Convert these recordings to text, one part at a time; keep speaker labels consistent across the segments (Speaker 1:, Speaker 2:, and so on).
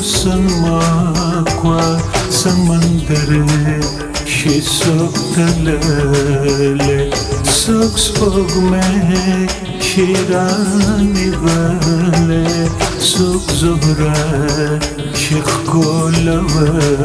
Speaker 1: سنماکوا سمندر شي سوک تللی سوک سپوږمۍ شي رانیولی سوک زهره شي ښکلولی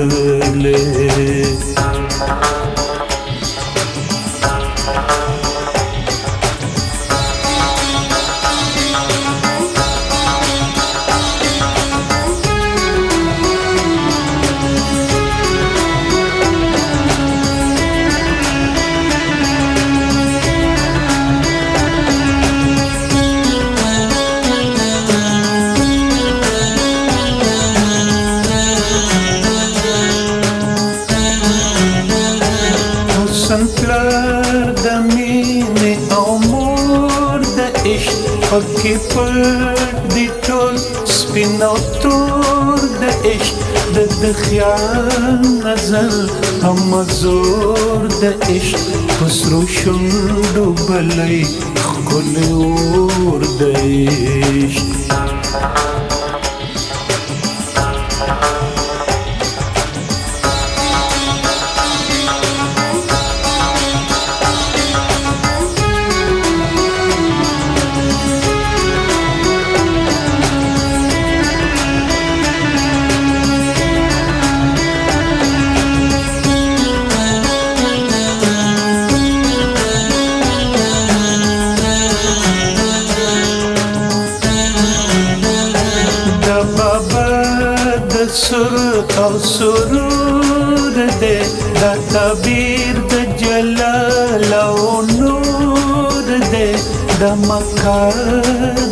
Speaker 1: پلار د مینې او مور د عشق پکې پټ دي ټول سپین او تور د عشق د خیال نظر هم زور د عشق په سرو شونډو بلی ښکلی اور د عشق سر او سرور دے دا تعبیر د جلال او نور دے دا مکه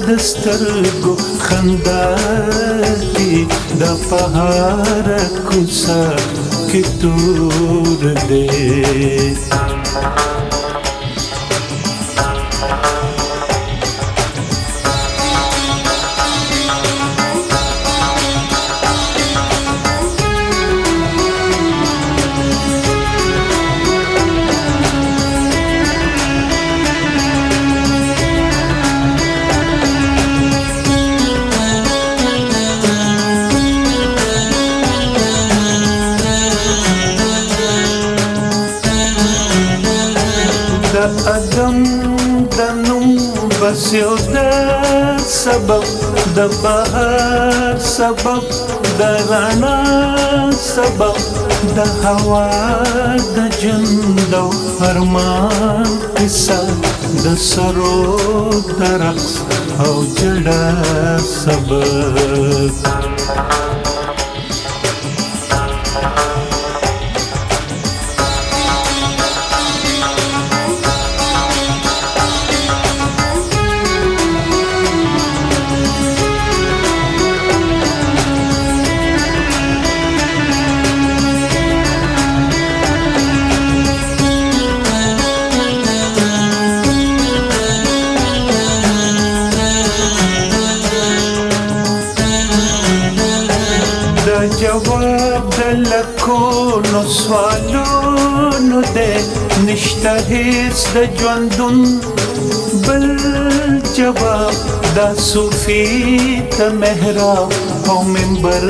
Speaker 1: د سترګو خندا کی دا پهار کوڅه کې تور دے ادم د نوم بس یو د سبب د بهار سبب د رڼا سبب د هوا د ژوند او ارمان قصه د سرو د رقص او جړا سبب جواب د لکونو سوالونو دی نشته هیڅ د ژوندون بل جواب دا صوفي ته محراب او منبر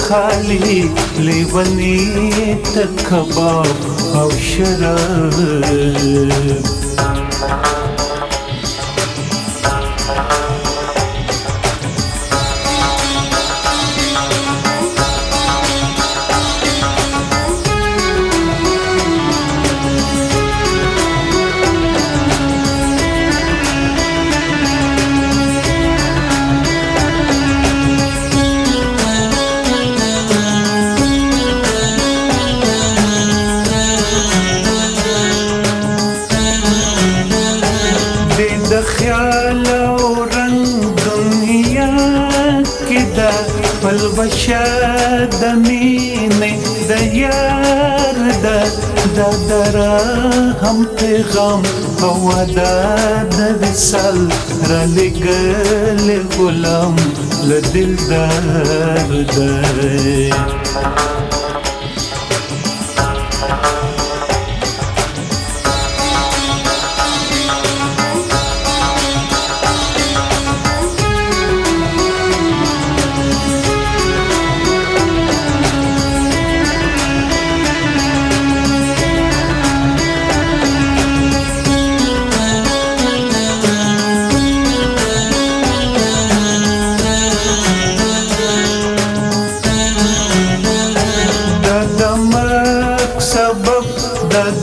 Speaker 1: خالی لیونی ته کباب او شراب خیال او رنگ دنیا کی دا پلوشا د مینې د یار دا درا هم پیغام او دا د وصال را لګل غلام ل دلدار دی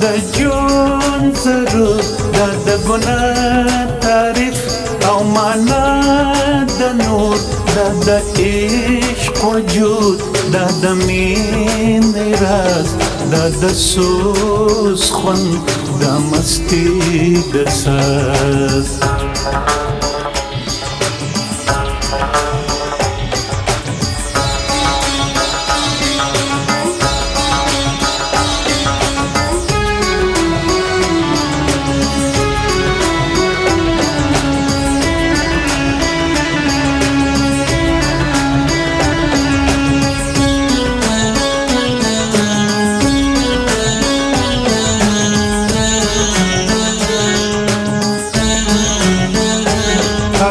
Speaker 1: د ژوند ضرور دا د ګناه تعریف او معنا د نور دا د عشق وجود دا د مینې راز دا د سوز خوند دا مستی د ساز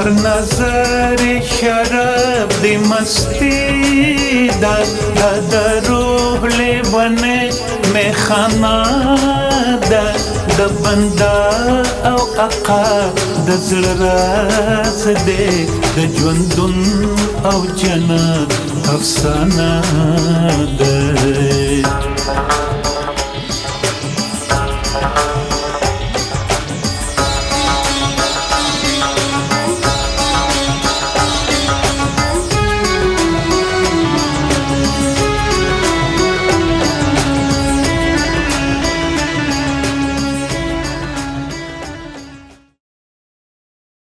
Speaker 1: هر نظر شراب دی مستی دا د روح لیوانه میخانه دا د بنده او آقا د زړه راز دی د ژوندون او جنت افسانه ده